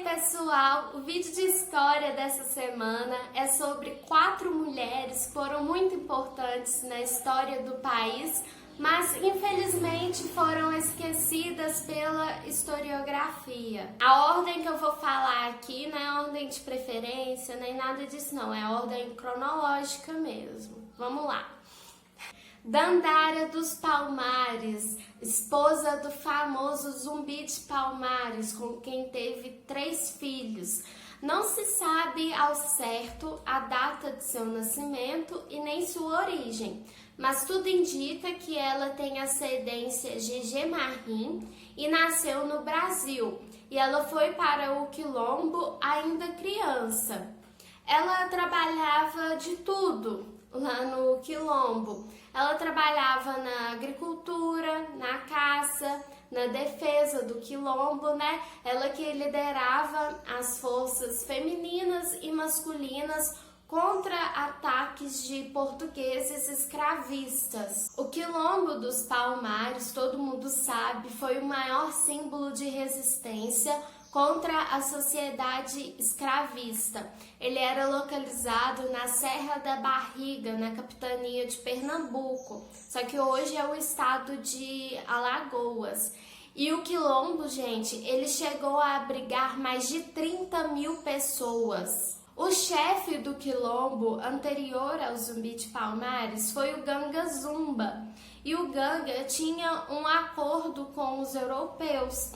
pessoal, o vídeo de história dessa semana é sobre 4 mulheres que foram muito importantes na história do país, mas infelizmente foram esquecidas pela historiografia. A ordem que eu vou falar aqui não é ordem de preferência, nem nada disso não, é ordem cronológica mesmo. Vamos lá. Dandara dos Palmares, esposa do famoso Zumbi de Palmares, com quem teve 3 filhos. Não se sabe ao certo a data de seu nascimento e nem sua origem, mas tudo indica que ela tem ascendência Jeje-Marim e nasceu no Brasil, e ela foi para o Quilombo ainda criança. Ela trabalhava de tudo lá no Quilombo. Ela trabalhava na agricultura, na caça, na defesa do Quilombo, né? Ela que liderava as forças femininas e masculinas contra ataques de portugueses escravistas. O Quilombo dos Palmares, todo mundo sabe, foi o maior símbolo de resistência contra a sociedade escravista. Ele era localizado na Serra da Barriga, na capitania de Pernambuco, só que hoje é o estado de Alagoas. E o Quilombo, gente, ele chegou a abrigar mais de 30 mil pessoas. O chefe do Quilombo, anterior ao Zumbi de Palmares, foi o Ganga Zumba. E o Ganga tinha um acordo com os europeus,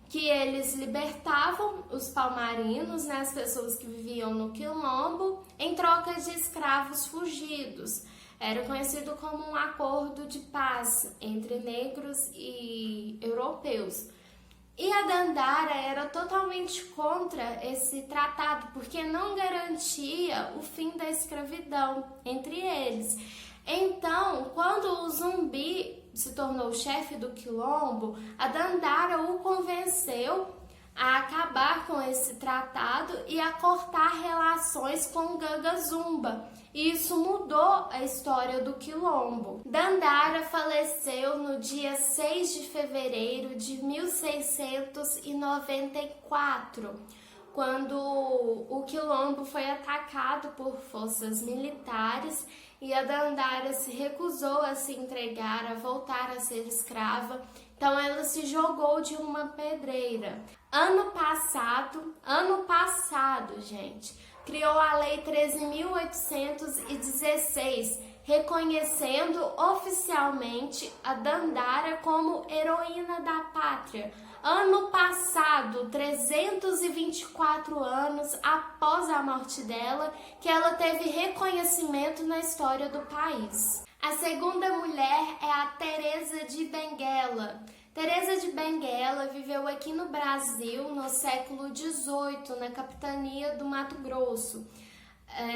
que eles libertavam os palmarinos, né, as pessoas que viviam no Quilombo, em troca de escravos fugidos. Era conhecido como um acordo de paz entre negros e europeus. E a Dandara era totalmente contra esse tratado, porque não garantia o fim da escravidão entre eles. Então, quando o Zumbi se tornou chefe do Quilombo, a Dandara o convenceu a acabar com esse tratado e a cortar relações com o Ganga Zumba. E isso mudou a história do Quilombo. Dandara faleceu no dia 6 de fevereiro de 1694, quando o Quilombo foi atacado por forças militares e a Dandara se recusou a se entregar, a voltar a ser escrava. Então ela se jogou de uma pedreira. Ano passado, gente, criou a Lei 13.816, reconhecendo oficialmente a Dandara como heroína da pátria. Ano passado, 324 anos após a morte dela, que ela teve reconhecimento na história do país. A segunda mulher é a Teresa de Benguela. Teresa de Benguela viveu aqui no Brasil no século XVIII, na capitania do Mato Grosso.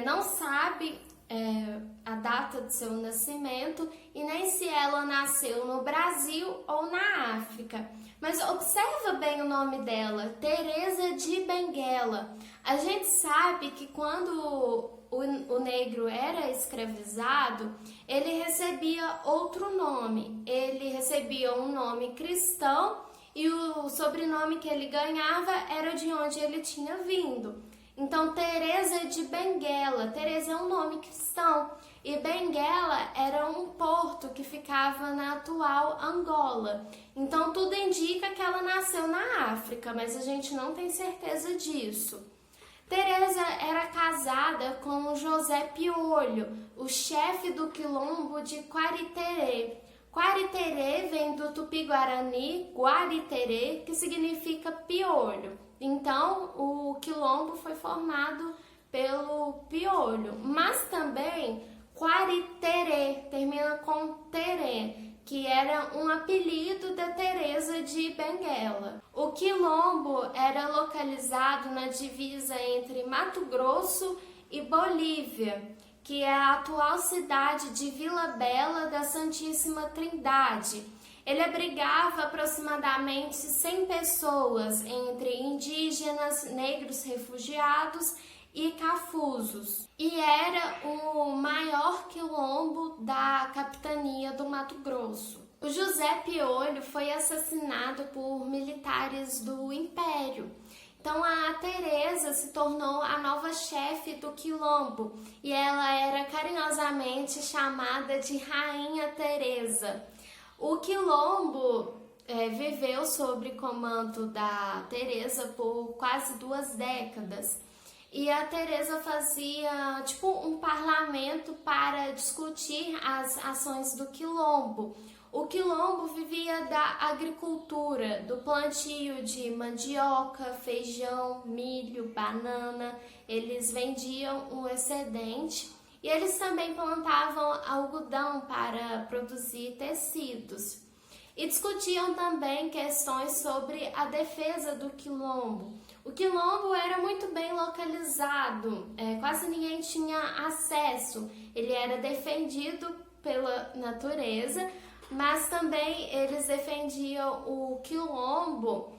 Não sabe a data de seu nascimento e nem se ela nasceu no Brasil ou na África. Mas observa bem o nome dela, Teresa de Benguela. A gente sabe que quando o negro era escravizado, ele recebia outro nome. Ele recebia um nome cristão e o sobrenome que ele ganhava era de onde ele tinha vindo. Então, Teresa de Benguela, Teresa é um nome cristão, e Benguela era um porto que ficava na atual Angola. Então, tudo indica que ela nasceu na África, mas a gente não tem certeza disso. Teresa era casada com José Piolho, o chefe do Quilombo de Quariterê. Quariterê vem do tupi-guarani Guariterê, que significa piolho. Então, o Quilombo foi formado pelo piolho, mas também Quariterê, termina com terê, que era um apelido da Teresa de Benguela. O Quilombo era localizado na divisa entre Mato Grosso e Bolívia, que é a atual cidade de Vila Bela da Santíssima Trindade. Ele abrigava aproximadamente 100 pessoas, entre indígenas, negros refugiados e cafusos. E era o maior quilombo da capitania do Mato Grosso. O José Piolho foi assassinado por militares do Império Então a Teresa se tornou a nova chefe do Quilombo e ela era carinhosamente chamada de Rainha Teresa. O Quilombo viveu sob comando da Teresa por quase 2 décadas. E a Teresa fazia tipo um parlamento para discutir as ações do Quilombo. O Quilombo vivia da agricultura, do plantio de mandioca, feijão, milho, banana. Eles vendiam o excedente e eles também plantavam algodão para produzir tecidos. E discutiam também questões sobre a defesa do Quilombo. O Quilombo era muito bem localizado, quase ninguém tinha acesso. Ele era defendido pela natureza, mas também eles defendiam o Quilombo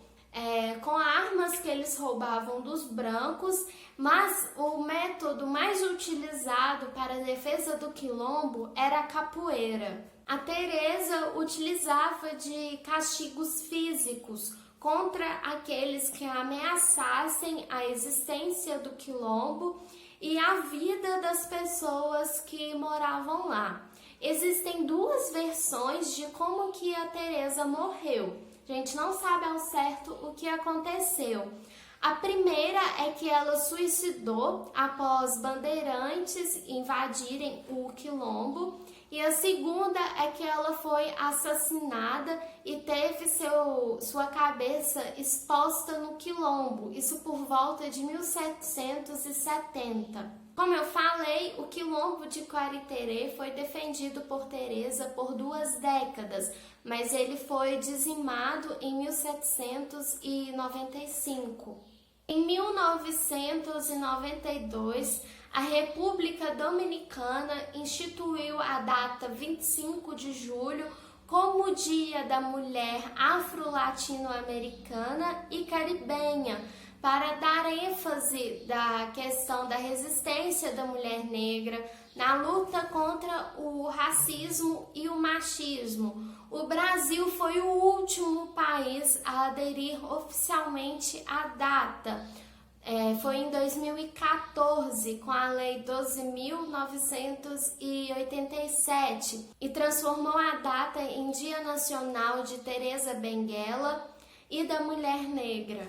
com armas que eles roubavam dos brancos, mas o método mais utilizado para a defesa do Quilombo era a capoeira. A Teresa utilizava de castigos físicos contra aqueles que ameaçassem a existência do Quilombo e a vida das pessoas que moravam lá. Existem 2 versões de como que a Teresa morreu. A gente não sabe ao certo o que aconteceu. A primeira é que ela suicidou após bandeirantes invadirem o Quilombo. E a segunda é que ela foi assassinada e teve sua cabeça exposta no Quilombo, isso por volta de 1770. Como eu falei, o Quilombo de Quariterê foi defendido por Teresa por 2 décadas, mas ele foi dizimado em 1795. Em 1992, a República Dominicana instituiu a data 25 de julho como Dia da Mulher Afro-Latino-Americana e Caribenha, para dar ênfase da questão da resistência da mulher negra na luta contra o racismo e o machismo. O Brasil foi o último país a aderir oficialmente à data. Foi em 2014, com a Lei 12.987, e transformou a data em Dia Nacional de Teresa Benguela e da Mulher Negra.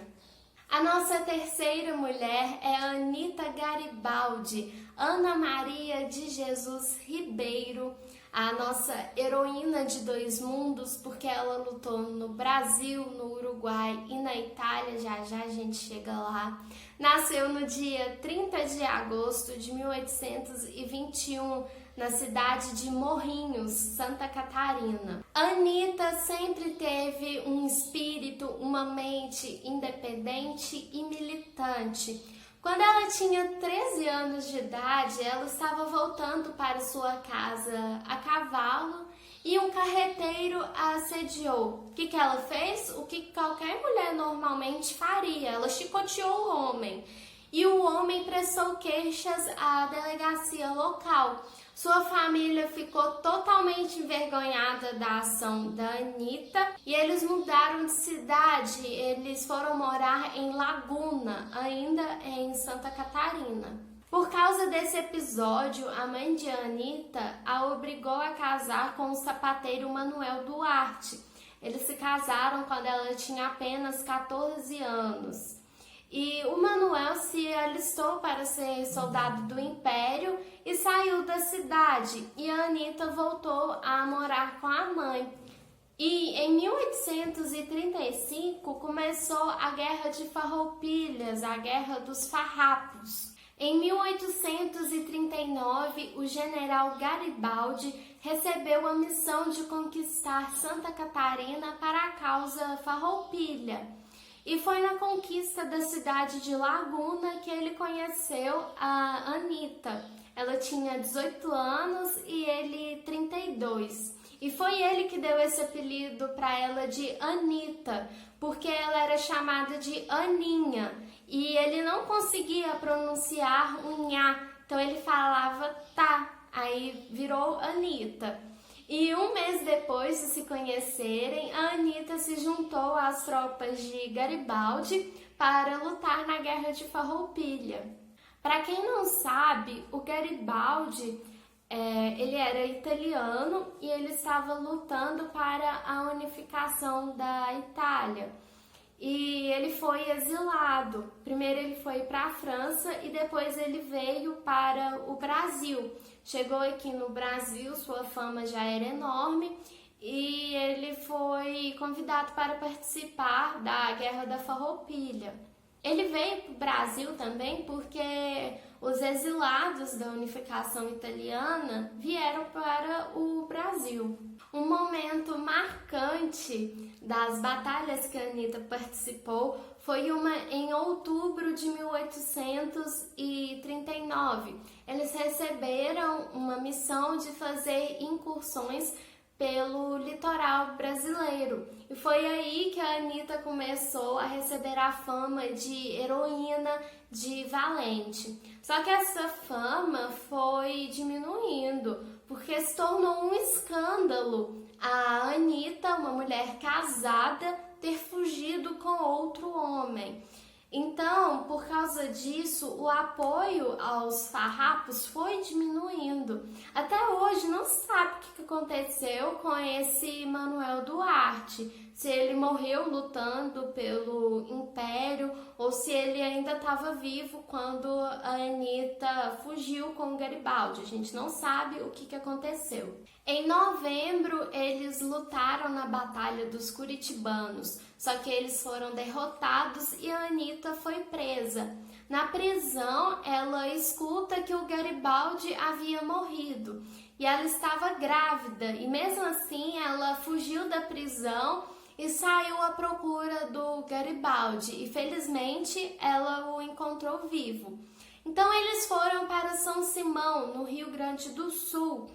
A nossa terceira mulher é Anita Garibaldi, Ana Maria de Jesus Ribeiro, a nossa heroína de 2 mundos, porque ela lutou no Brasil, no Uruguai e na Itália, já já a gente chega lá. Nasceu no dia 30 de agosto de 1821, na cidade de Morrinhos, Santa Catarina. Anita sempre teve um espírito, uma mente independente e militante. Quando ela tinha 13 anos de idade, ela estava voltando para sua casa a cavalo e um carreteiro a assediou. O que ela fez? O que qualquer mulher normalmente faria. Ela chicoteou o homem e o homem prestou queixas à delegacia local. Sua família ficou totalmente envergonhada da ação da Anita e eles mudaram de cidade. Eles foram morar em Laguna, ainda em Santa Catarina. Por causa desse episódio, a mãe de Anita a obrigou a casar com o sapateiro Manuel Duarte. Eles se casaram quando ela tinha apenas 14 anos. E o Manuel se alistou para ser soldado do Império e saiu da cidade. E a Anita voltou a morar com a mãe. E em 1835 começou a Guerra de Farroupilhas, a Guerra dos Farrapos. Em 1839, o general Garibaldi recebeu a missão de conquistar Santa Catarina para a causa farroupilha. E foi na conquista da cidade de Laguna que ele conheceu a Anita. Ela tinha 18 anos e ele 32. E foi ele que deu esse apelido para ela de Anita, porque ela era chamada de Aninha. E ele não conseguia pronunciar o nha, então ele falava tá, aí virou Anita. E um mês depois de se conhecerem, a Anita se juntou às tropas de Garibaldi para lutar na Guerra de Farroupilha. Para quem não sabe, o Garibaldi ele era italiano e ele estava lutando para a unificação da Itália. E ele foi exilado. Primeiro ele foi para a França e depois ele veio para o Brasil. Chegou aqui no Brasil, sua fama já era enorme e ele foi convidado para participar da Guerra da Farroupilha. Ele veio para o Brasil também porque os exilados da unificação italiana vieram para o Brasil. Um momento marcante das batalhas que a Anitta participou foi uma em outubro de 1839. Eles receberam uma missão de fazer incursões pelo litoral brasileiro. E foi aí que a Anitta começou a receber a fama de heroína, de valente. Só que essa fama foi diminuindo, porque se tornou um escândalo a Anitta, uma mulher casada, ter fugido com outro homem. Então, por causa disso, o apoio aos farrapos foi diminuindo. Até hoje não se sabe o que aconteceu com esse Manuel Duarte. Se ele morreu lutando pelo Império ou se ele ainda estava vivo quando a Anitta fugiu com o Garibaldi. A gente não sabe o que aconteceu. Em novembro, eles lutaram na Batalha dos Curitibanos, só que eles foram derrotados e a Anitta foi presa. Na prisão, ela escuta que o Garibaldi havia morrido e ela estava grávida e mesmo assim ela fugiu da prisão e saiu à procura do Garibaldi e felizmente ela o encontrou vivo. Então eles foram para São Simão, no Rio Grande do Sul.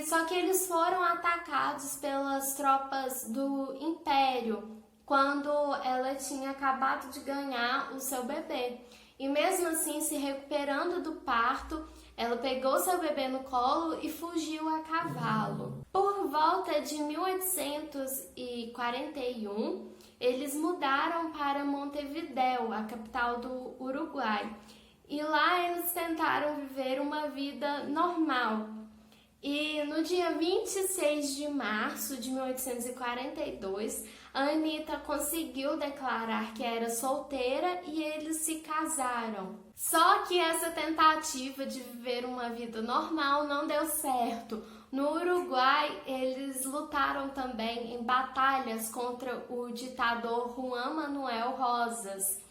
Só que eles foram atacados pelas tropas do Império quando ela tinha acabado de ganhar o seu bebê. E mesmo assim, se recuperando do parto, ela pegou seu bebê no colo e fugiu a cavalo. Por volta de 1841, eles mudaram para Montevidéu, a capital do Uruguai. E lá eles tentaram viver uma vida normal. E no dia 26 de março de 1842, a Anitta conseguiu declarar que era solteira e eles se casaram. Só que essa tentativa de viver uma vida normal não deu certo. No Uruguai, eles lutaram também em batalhas contra o ditador Juan Manuel Rosas.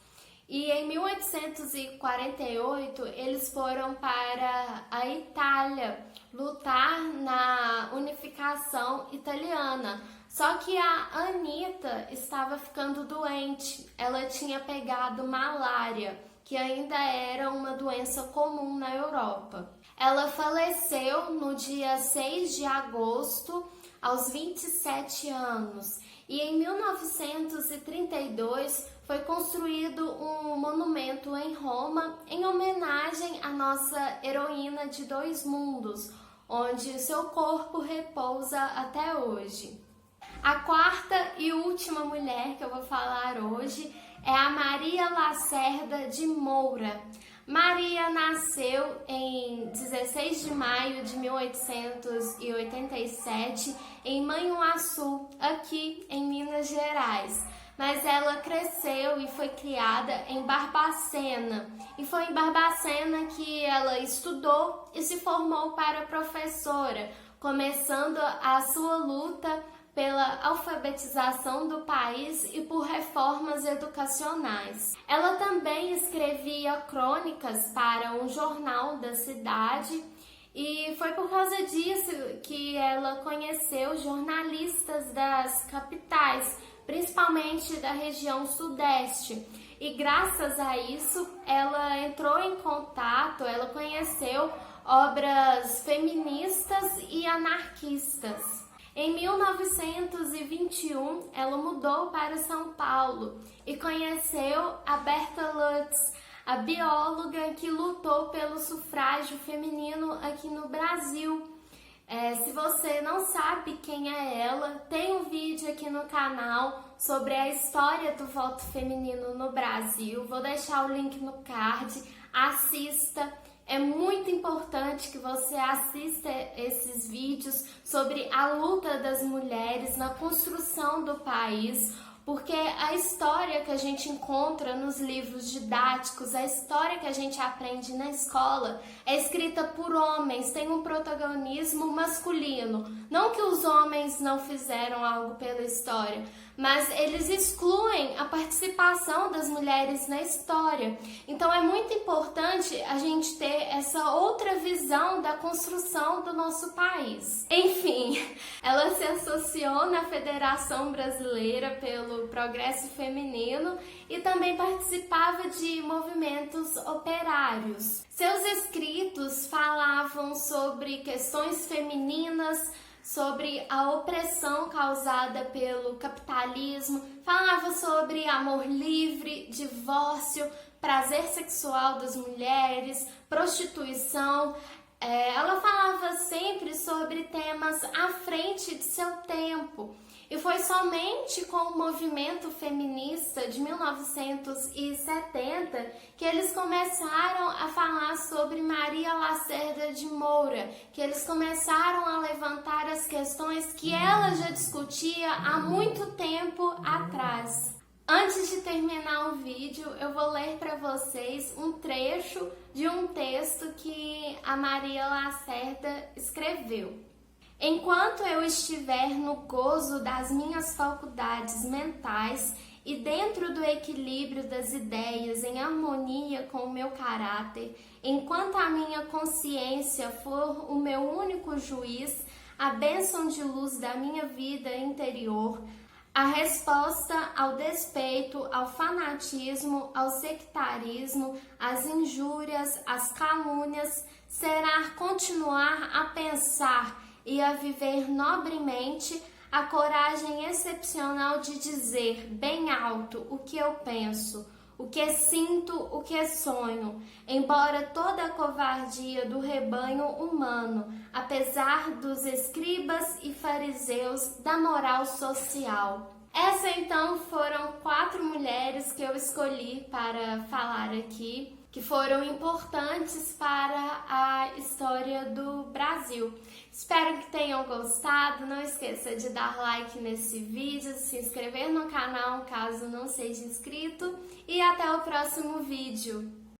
E em 1848, eles foram para a Itália lutar na unificação italiana. Só que a Anitta estava ficando doente. Ela tinha pegado malária, que ainda era uma doença comum na Europa. Ela faleceu no dia 6 de agosto, aos 27 anos. E em 1932 foi construído um monumento em Roma em homenagem à nossa heroína de dois mundos, onde seu corpo repousa até hoje. A quarta e última mulher que eu vou falar hoje é a Maria Lacerda de Moura. Maria nasceu em 16 de maio de 1887 em Manhuaçu, aqui em Minas Gerais. Mas ela cresceu e foi criada em Barbacena. E foi em Barbacena que ela estudou e se formou para professora, começando a sua luta pela alfabetização do país e por reformas educacionais. Ela também escrevia crônicas para um jornal da cidade e foi por causa disso que ela conheceu jornalistas das capitais, principalmente da região sudeste. E graças a isso, ela entrou em contato, ela conheceu obras feministas e anarquistas. Em 1921, ela mudou para São Paulo e conheceu a Berta Lutz, a bióloga que lutou pelo sufrágio feminino aqui no Brasil. Se você não sabe quem é ela, tem um vídeo aqui no canal sobre a história do voto feminino no Brasil. Vou deixar o link no card, assista. É muito importante que você assista esses vídeos sobre a luta das mulheres na construção do país, porque a história que a gente encontra nos livros didáticos, a história que a gente aprende na escola, é escrita por homens, tem um protagonismo masculino. Não que os homens não fizeram algo pela história, mas eles excluem a participação das mulheres na história. Então é muito importante a gente ter essa outra visão da construção do nosso país. Enfim, ela se associou na Federação Brasileira pelo Progresso Feminino e também participava de movimentos operários. Seus escritos falavam sobre questões femininas, sobre a opressão causada pelo capitalismo, falava sobre amor livre, divórcio, prazer sexual das mulheres, prostituição. Ela falava sempre sobre temas à frente de seu tempo. E foi somente com o movimento feminista de 1970 que eles começaram a falar sobre Maria Lacerda de Moura, que eles começaram a levantar as questões que ela já discutia há muito tempo atrás. Antes de terminar o vídeo, eu vou ler para vocês um trecho de um texto que a Maria Lacerda escreveu. Enquanto eu estiver no gozo das minhas faculdades mentais e dentro do equilíbrio das ideias em harmonia com o meu caráter, enquanto a minha consciência for o meu único juiz, a bênção de luz da minha vida interior, a resposta ao despeito, ao fanatismo, ao sectarismo, às injúrias, às calúnias, será continuar a pensar e a viver nobremente, a coragem excepcional de dizer bem alto o que eu penso, o que sinto, o que sonho, embora toda a covardia do rebanho humano, apesar dos escribas e fariseus da moral social. Essas então foram 4 mulheres que eu escolhi para falar aqui, que foram importantes para a história do Brasil. Espero que tenham gostado, não esqueça de dar like nesse vídeo, se inscrever no canal caso não seja inscrito e até o próximo vídeo.